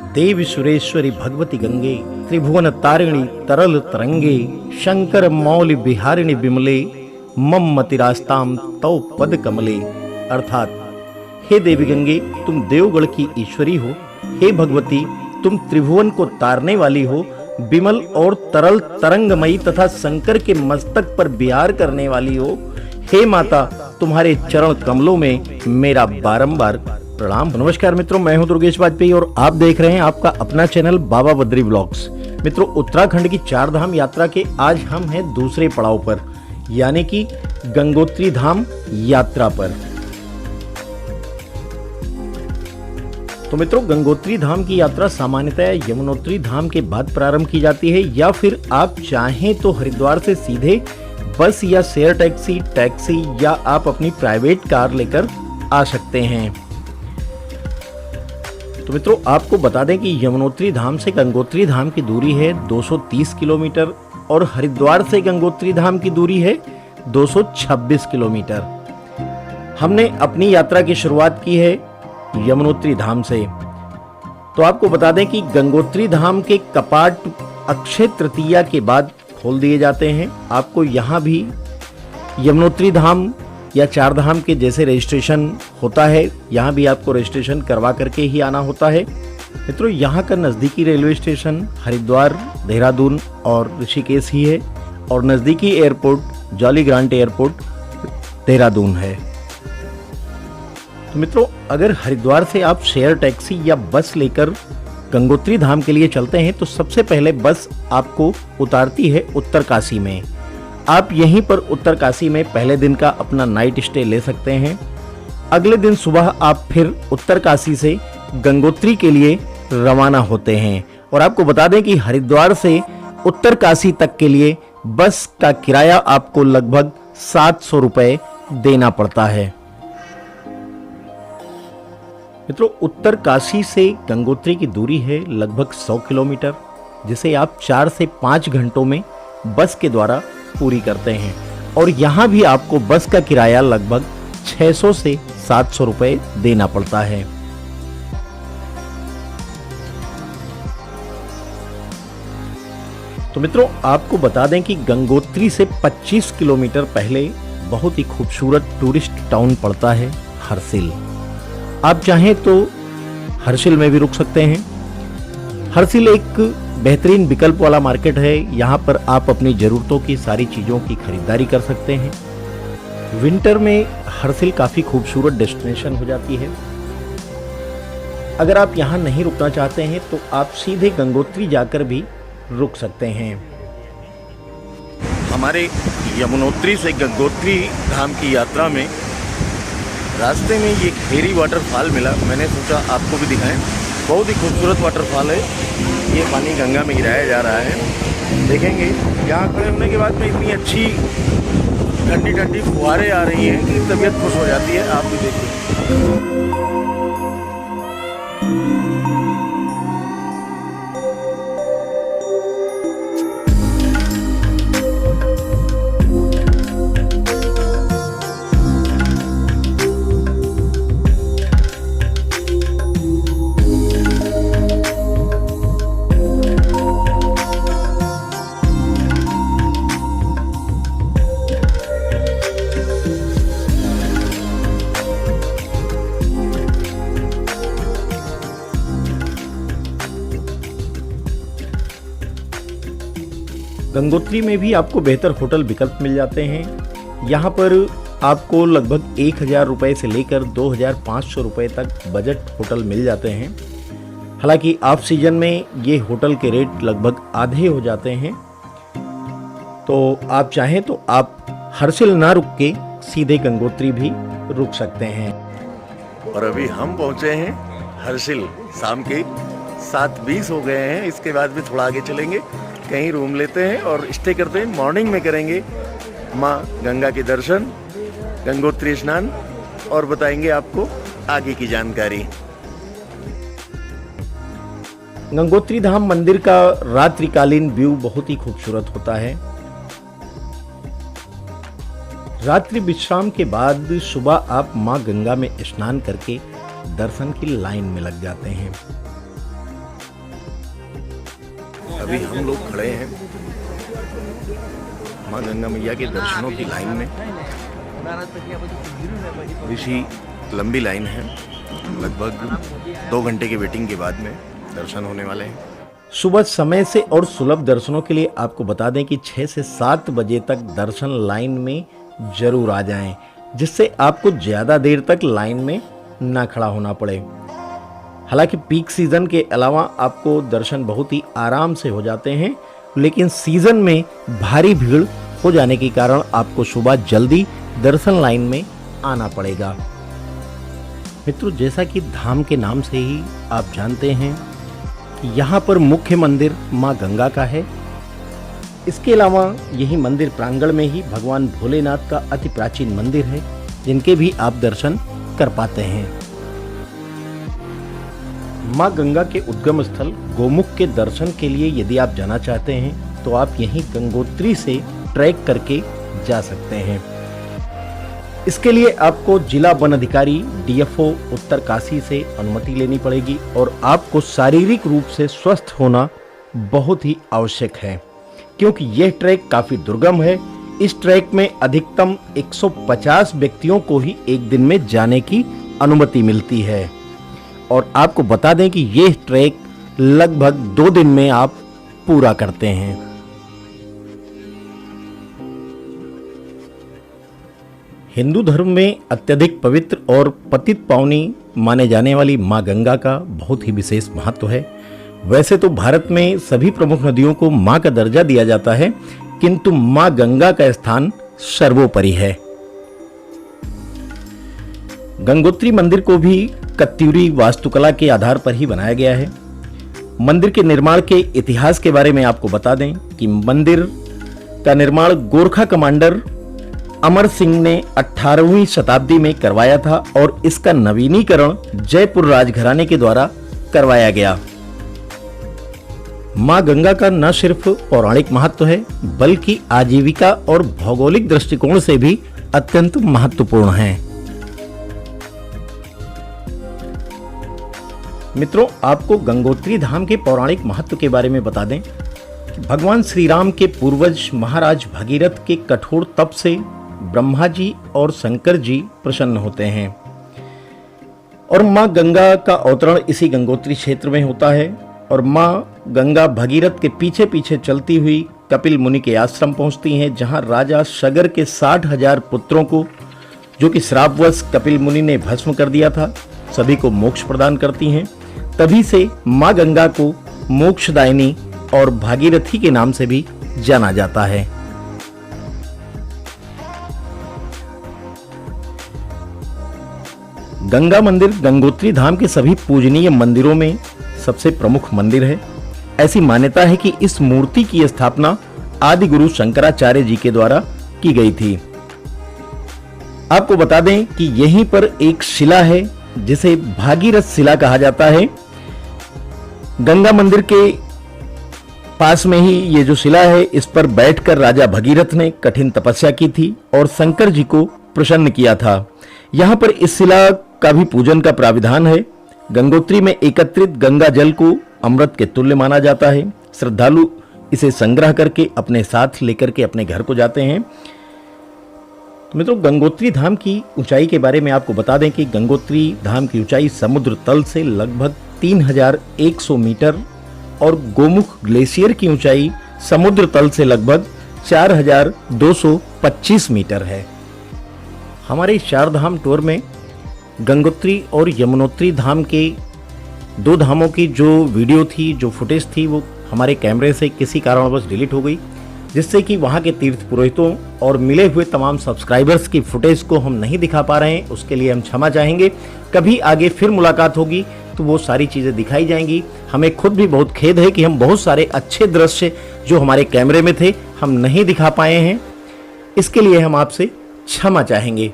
देवी सुरेश्वरी भगवती गंगे, त्रिभुवन तारिणी तरल तरंगे, शंकर मौलि बिहारिणी बिमले, मम मतिरास्ताम तव पद कमले। अर्थात हे देवी गंगे, तुम देवगढ़ की ईश्वरी हो। हे भगवती, तुम त्रिभुवन को तारने वाली हो, बिमल और तरल तरंगमयी तथा शंकर के मस्तक पर विहार करने वाली हो। हे माता, तुम्हारे चरण कमलों में मेरा बारंबार प्रणाम। नमस्कार मित्रों, मैं हूं दुर्गेश वाजपेयी और आप देख रहे हैं आपका अपना चैनल बाबा बद्री व्लॉग्स। मित्रों, उत्तराखंड की 4 धाम यात्रा के आज हम हैं दूसरे पड़ाव पर, यानी कि गंगोत्री धाम यात्रा पर। तो मित्रों, गंगोत्री धाम की यात्रा सामान्यतः यमुनोत्री धाम के बाद प्रारंभ की जाती है, या फिर आप चाहें तो हरिद्वार से सीधे बस या शेयर टैक्सी या आप अपनी प्राइवेट कार लेकर आ सकते हैं। तो मित्रों, आपको बता दें कि यमुनोत्री धाम से गंगोत्री धाम की दूरी है 230 किलोमीटर और हरिद्वार से गंगोत्री धाम की दूरी है 226 किलोमीटर। हमने अपनी यात्रा की शुरुआत की है यमुनोत्री धाम से। तो आपको बता दें कि गंगोत्री धाम के कपाट अक्षय तृतीया के बाद खोल दिए जाते हैं। आपको यहाँ भी यमुनोत्री धाम या 4 धाम के जैसे रजिस्ट्रेशन होता है, यहाँ भी आपको रजिस्ट्रेशन करवा करके ही आना होता है। मित्रों, यहाँ का नज़दीकी रेलवे स्टेशन हरिद्वार, देहरादून और ऋषिकेश ही है और नज़दीकी airport jolly grant airport Dehradun है। तो मित्रों, अगर हरिद्वार से आप शेयर टैक्सी या बस लेकर गंगोत्री धाम के लिए चलते हैं तो सबसे पहले बस आपको उतारती है उत्तरकाशी में। आप यहीं पर उत्तरकाशी में पहले दिन का अपना नाइट स्टे ले सकते हैं। अगले दिन सुबह आप फिर उत्तरकाशी से गंगोत्री के लिए रवाना होते हैं। और आपको बता दें कि हरिद्वार से उत्तरकाशी तक के लिए बस का किराया आपको लगभग 700 रुपये देना पड़ता है। मित्रों, उत्तरकाशी से गंगोत्री की दूरी है लगभग 100 किलोमीटर, जिसे आप 4 से 5 घंटों में बस के द्वारा पूरी करते हैं। और यहाँ भी आपको बस का किराया लगभग 600 से 700 रुपये देना पड़ता है। तो मित्रों, आपको बता दें कि गंगोत्री से 25 किलोमीटर पहले बहुत ही खूबसूरत टूरिस्ट टाउन पड़ता है हर्षिल। आप चाहें तो हर्षिल में भी रुक सकते हैं। हर्षिल एक बेहतरीन विकल्प वाला मार्केट है। यहाँ पर आप अपनी ज़रूरतों की सारी चीज़ों की खरीदारी कर सकते हैं। विंटर में हर्षिल काफ़ी खूबसूरत डेस्टिनेशन हो जाती है। अगर आप यहाँ नहीं रुकना चाहते हैं तो आप सीधे गंगोत्री जाकर भी रुक सकते हैं। हमारे यमुनोत्री से गंगोत्री धाम की यात्रा में रास्ते में ये खेरी वाटरफॉल मिला। मैंने सोचा आपको भी दिखाएं। बहुत ही खूबसूरत वाटरफॉल है। ये पानी गंगा में गिराया जा रहा है। देखेंगे यहाँ खड़े होने के बाद में इतनी अच्छी ठंडी ठंडी फुहारें आ रही हैं कि तबीयत खुश हो जाती है। आप भी देखिए। गंगोत्री में भी आपको बेहतर होटल विकल्प मिल जाते हैं। यहाँ पर आपको लगभग 1000 रुपये से लेकर 2500 रुपये तक बजट होटल मिल जाते हैं। हालांकि ऑफ सीजन में ये होटल के रेट लगभग आधे हो जाते हैं। तो आप चाहें तो आप हर्षिल ना रुक के सीधे गंगोत्री भी रुक सकते हैं। और अभी हम पहुँचे हैं हर्षिल। शाम के 7:20 हो गए हैं। इसके बाद भी थोड़ा आगे चलेंगे, कहीं रूम लेते हैं और स्टे करते हैं। मॉर्निंग में करेंगे माँ गंगा के दर्शन, गंगोत्री स्नान और बताएंगे आपको आगे की जानकारी। गंगोत्री धाम मंदिर का रात्रिकालीन व्यू बहुत ही खूबसूरत होता है। रात्रि विश्राम के बाद सुबह आप माँ गंगा में स्नान करके दर्शन की लाइन में लग जाते हैं। अभी हम लोग खड़े हैं माँ गंगा मैया के दर्शनों की लाइन में। इसी लंबी लाइन है, लगभग 2 घंटे के वेटिंग के बाद में दर्शन होने वाले हैं। सुबह समय से और सुलभ दर्शनों के लिए आपको बता दें कि 6 से 7 बजे तक दर्शन लाइन में जरूर आ जाएं, जिससे आपको ज़्यादा देर तक लाइन में ना खड़ा होना पड़े। हालांकि पीक सीज़न के अलावा आपको दर्शन बहुत ही आराम से हो जाते हैं, लेकिन सीज़न में भारी भीड़ हो जाने के कारण आपको सुबह जल्दी दर्शन लाइन में आना पड़ेगा। मित्रों, जैसा कि धाम के नाम से ही आप जानते हैं कि यहाँ पर मुख्य मंदिर माँ गंगा का है। इसके अलावा यही मंदिर प्रांगण में ही भगवान भोलेनाथ का अति प्राचीन मंदिर है, जिनके भी आप दर्शन कर पाते हैं। माँ गंगा के उद्गम स्थल गोमुख के दर्शन के लिए यदि आप जाना चाहते हैं तो आप यहीं गंगोत्री से ट्रैक करके जा सकते हैं। इसके लिए आपको जिला वन अधिकारी DFO उत्तरकाशी से अनुमति लेनी पड़ेगी और आपको शारीरिक रूप से स्वस्थ होना बहुत ही आवश्यक है, क्योंकि यह ट्रैक काफी दुर्गम है। इस ट्रैक में अधिकतम 150 व्यक्तियों को ही एक दिन में जाने की अनुमति मिलती है और आपको बता दें कि यह ट्रैक लगभग 2 दिन में आप पूरा करते हैं। हिंदू धर्म में अत्यधिक पवित्र और पतित पावनी माने जाने वाली माँ गंगा का बहुत ही विशेष महत्व है। वैसे तो भारत में सभी प्रमुख नदियों को माँ का दर्जा दिया जाता है, किंतु माँ गंगा का स्थान सर्वोपरि है। गंगोत्री मंदिर को भी कत्यूरी वास्तुकला के आधार पर ही बनाया गया है। मंदिर के निर्माण के इतिहास के बारे में आपको बता दें कि मंदिर का निर्माण गोरखा कमांडर अमर सिंह ने 18वीं शताब्दी में करवाया था और इसका नवीनीकरण जयपुर राजघराने के द्वारा करवाया गया। मां गंगा का न सिर्फ पौराणिक महत्व है, बल्कि आजीविका और भौगोलिक दृष्टिकोण से भी अत्यंत महत्वपूर्ण है। मित्रों, आपको गंगोत्री धाम के पौराणिक महत्व के बारे में बता दें कि भगवान श्री राम के पूर्वज महाराज भगीरथ के कठोर तप से ब्रह्मा जी और शंकर जी प्रसन्न होते हैं और मां गंगा का अवतरण इसी गंगोत्री क्षेत्र में होता है और मां गंगा भगीरथ के पीछे पीछे चलती हुई कपिल मुनि के आश्रम पहुंचती हैं, जहां राजा सगर के 60,000 पुत्रों को, जो कि श्रापवश कपिल मुनि ने भस्म कर दिया था, सभी को मोक्ष प्रदान करती हैं। तभी से मां गंगा को मोक्षदायिनी और भागीरथी के नाम से भी जाना जाता है। गंगा मंदिर गंगोत्री धाम के सभी पूजनीय मंदिरों में सबसे प्रमुख मंदिर है। ऐसी मान्यता है कि इस मूर्ति की स्थापना आदि गुरु शंकराचार्य जी के द्वारा की गई थी। आपको बता दें कि यहीं पर एक शिला है जिसे भागीरथ शिला कहा जाता है। गंगा मंदिर के पास में ही ये जो शिला है, इस पर बैठकर राजा भगीरथ ने कठिन तपस्या की थी और शंकर जी को प्रसन्न किया था। यहाँ पर इस शिला का भी पूजन का प्राविधान है। गंगोत्री में एकत्रित गंगा जल को अमृत के तुल्य माना जाता है। श्रद्धालु इसे संग्रह करके अपने साथ लेकर के अपने घर को जाते हैं। तो मित्रों, गंगोत्री धाम की ऊंचाई के बारे में आपको बता दें कि गंगोत्री धाम की ऊंचाई समुद्र तल से लगभग 3100 मीटर और गोमुख ग्लेशियर की ऊंचाई समुद्र तल से लगभग 4225 मीटर है। हमारे चारधाम टूर में गंगोत्री और यमुनोत्री धाम के 2 धामों की जो वीडियो थी, जो फुटेज थी, वो हमारे कैमरे से किसी कारणवश डिलीट हो गई, जिससे कि वहाँ के तीर्थ पुरोहितों और मिले हुए तमाम सब्सक्राइबर्स की फुटेज को हम नहीं दिखा पा रहे हैं। उसके लिए हम क्षमा चाहेंगे। कभी आगे फिर मुलाकात होगी तो वो सारी चीज़ें दिखाई जाएंगी। हमें खुद भी बहुत खेद है कि हम बहुत सारे अच्छे दृश्य जो हमारे कैमरे में थे हम नहीं दिखा पाए हैं। इसके लिए हम आपसे क्षमा चाहेंगे।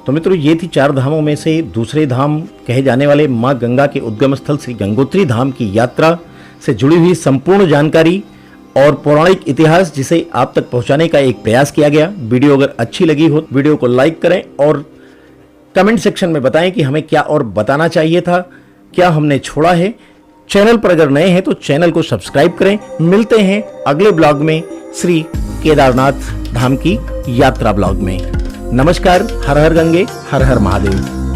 तो मित्रों, ये थी 4 धामों में से दूसरे धाम कहे जाने वाले मां गंगा के उद्गम स्थल श्री गंगोत्री धाम की यात्रा से जुड़ी हुई संपूर्ण जानकारी और पौराणिक इतिहास, जिसे आप तक पहुंचाने का एक प्रयास किया गया। वीडियो अगर अच्छी लगी हो तो वीडियो को लाइक करें और कमेंट सेक्शन में बताएं कि हमें क्या और बताना चाहिए था, क्या हमने छोड़ा है। चैनल पर अगर नए हैं तो चैनल को सब्सक्राइब करें। मिलते हैं अगले ब्लॉग में श्री केदारनाथ धाम की यात्रा ब्लॉग में। नमस्कार। हर हर गंगे, हर हर महादेव।